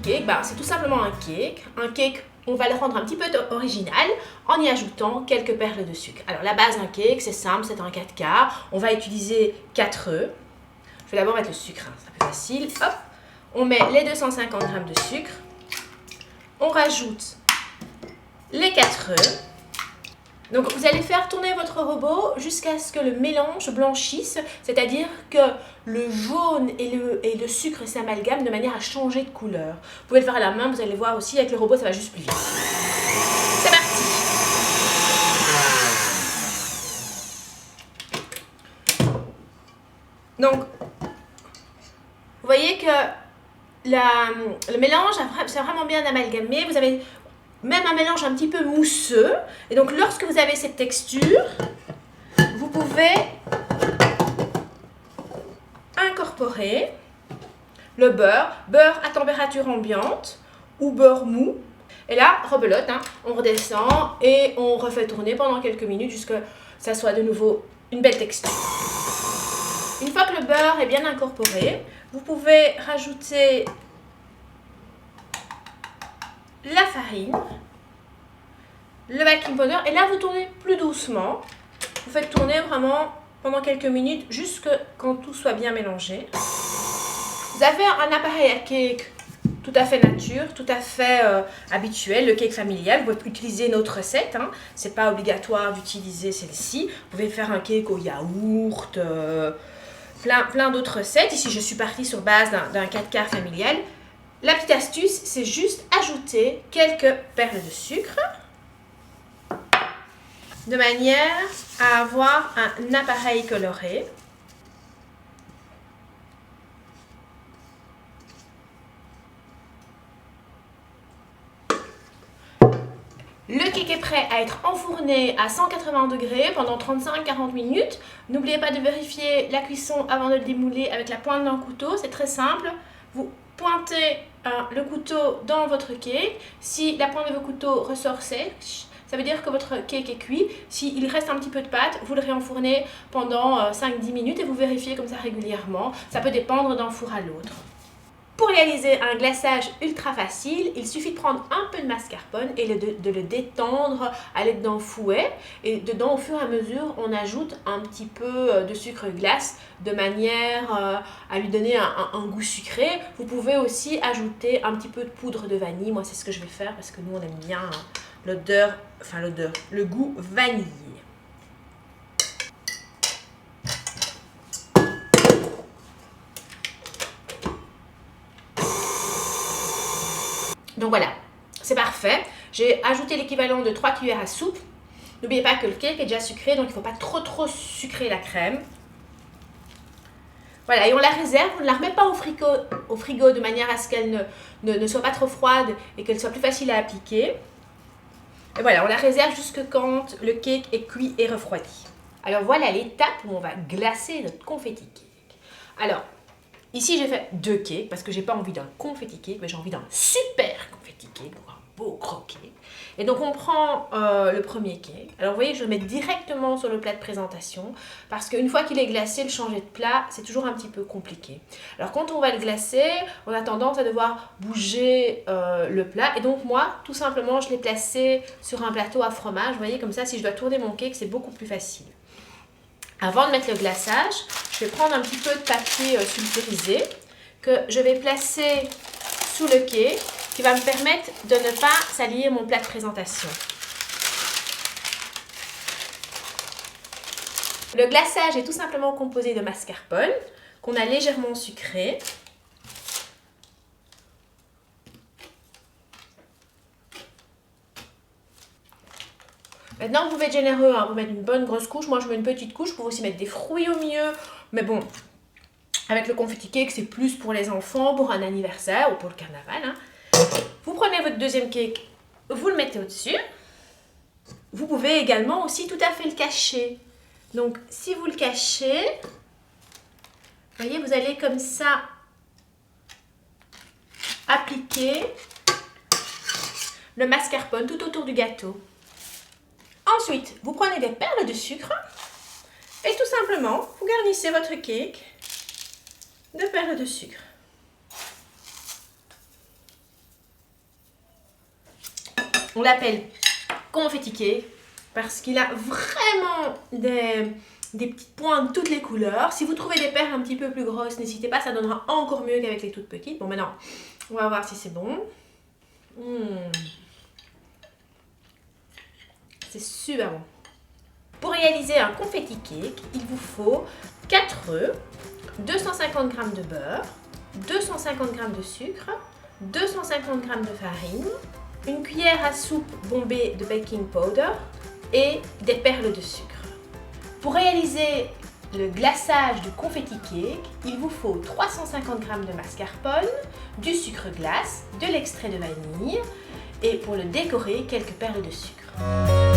cake, c'est tout simplement un cake. Un cake, on va le rendre un petit peu original en y ajoutant quelques perles de sucre. Alors la base d'un cake, c'est simple, c'est un 4 quarts. On va utiliser 4 œufs. Je vais d'abord mettre le sucre, c'est plus facile. Hop, on met les 250 g de sucre. On rajoute les 4 œufs. Donc vous allez faire tourner votre robot jusqu'à ce que le mélange blanchisse, c'est-à-dire que le jaune et le sucre s'amalgament de manière à changer de couleur. Vous pouvez le faire à la main, vous allez voir aussi avec le robot, ça va juste plus vite. C'est parti! Donc, vous voyez que le mélange s'est vraiment bien amalgamé. Vous avez même un mélange un petit peu mousseux. Et donc, lorsque vous avez cette texture, vous pouvez incorporer le beurre à température ambiante ou beurre mou. Et là, rebelote, on redescend et on refait tourner pendant quelques minutes jusqu'à ce que ça soit de nouveau une belle texture. Une fois que le beurre est bien incorporé, vous pouvez rajouter la farine, le baking powder, et là vous tournez plus doucement. Vous faites tourner vraiment pendant quelques minutes jusqu'à quand tout soit bien mélangé. Vous avez un appareil à cake tout à fait nature, tout à fait habituel, le cake familial. Vous pouvez utiliser une autre recette, c'est pas obligatoire d'utiliser celle-ci. Vous pouvez faire un cake au yaourt, plein d'autres recettes. Ici je suis partie sur base d'un 4 quarts familial. La petite astuce, c'est juste ajouter quelques perles de sucre de manière à avoir un appareil coloré. Le cake est prêt à être enfourné à 180 degrés pendant 35-40 minutes. N'oubliez pas de vérifier la cuisson avant de le démouler avec la pointe d'un couteau. C'est très simple. Vous pointez le couteau dans votre cake. Si la pointe de votre couteau ressort sèche, ça veut dire que votre cake est cuit. S'il reste un petit peu de pâte, vous le réenfournez pendant 5-10 minutes et vous vérifiez comme ça régulièrement. Ça peut dépendre d'un four à l'autre. Pour réaliser un glaçage ultra facile, il suffit de prendre un peu de mascarpone et de le détendre à l'aide d'un fouet. Et dedans, au fur et à mesure, on ajoute un petit peu de sucre glace de manière à lui donner un goût sucré. Vous pouvez aussi ajouter un petit peu de poudre de vanille. Moi, c'est ce que je vais faire parce que nous, on aime bien le goût vanillé. Donc voilà, c'est parfait. J'ai ajouté l'équivalent de 3 cuillères à soupe. N'oubliez pas que le cake est déjà sucré, donc il ne faut pas trop sucrer la crème. Voilà, et on la réserve, on ne la remet pas au frigo de manière à ce qu'elle ne soit pas trop froide et qu'elle soit plus facile à appliquer. Et voilà, on la réserve jusque quand le cake est cuit et refroidi. Alors voilà l'étape où on va glacer notre confetti cake. Alors, ici, j'ai fait 2 cakes parce que j'ai pas envie d'un confetti cake, mais j'ai envie d'un super confetti cake, donc un beau croquet. Et donc, on prend le premier cake. Alors, vous voyez, je le mets directement sur le plat de présentation parce qu'une fois qu'il est glacé, le changer de plat, c'est toujours un petit peu compliqué. Alors, quand on va le glacer, on a tendance à devoir bouger le plat. Et donc, moi, tout simplement, je l'ai placé sur un plateau à fromage. Vous voyez, comme ça, si je dois tourner mon cake, c'est beaucoup plus facile. Avant de mettre le glaçage, je vais prendre un petit peu de papier sulfurisé que je vais placer sous le cake qui va me permettre de ne pas salir mon plat de présentation. Le glaçage est tout simplement composé de mascarpone qu'on a légèrement sucré. Maintenant, vous pouvez être généreux, vous mettre une bonne grosse couche. Moi, je mets une petite couche. Vous pouvez aussi mettre des fruits au milieu. Mais bon, avec le confetti cake, c'est plus pour les enfants, pour un anniversaire ou pour le carnaval. Vous prenez votre deuxième cake, vous le mettez au-dessus. Vous pouvez également aussi tout à fait le cacher. Donc, si vous le cachez, vous voyez, vous allez comme ça appliquer le mascarpone tout autour du gâteau. Ensuite, vous prenez des perles de sucre et tout simplement, vous garnissez votre cake de perles de sucre. On l'appelle confetti cake parce qu'il a vraiment des petites pointes de toutes les couleurs. Si vous trouvez des perles un petit peu plus grosses, n'hésitez pas, ça donnera encore mieux qu'avec les toutes petites. Bon, maintenant, on va voir si c'est bon. C'est super bon. Pour réaliser un confetti cake, il vous faut 4 œufs, 250 g de beurre, 250 g de sucre, 250 g de farine, une cuillère à soupe bombée de baking powder et des perles de sucre. Pour réaliser le glaçage du confetti cake, il vous faut 350 g de mascarpone, du sucre glace, de l'extrait de vanille et pour le décorer, quelques perles de sucre.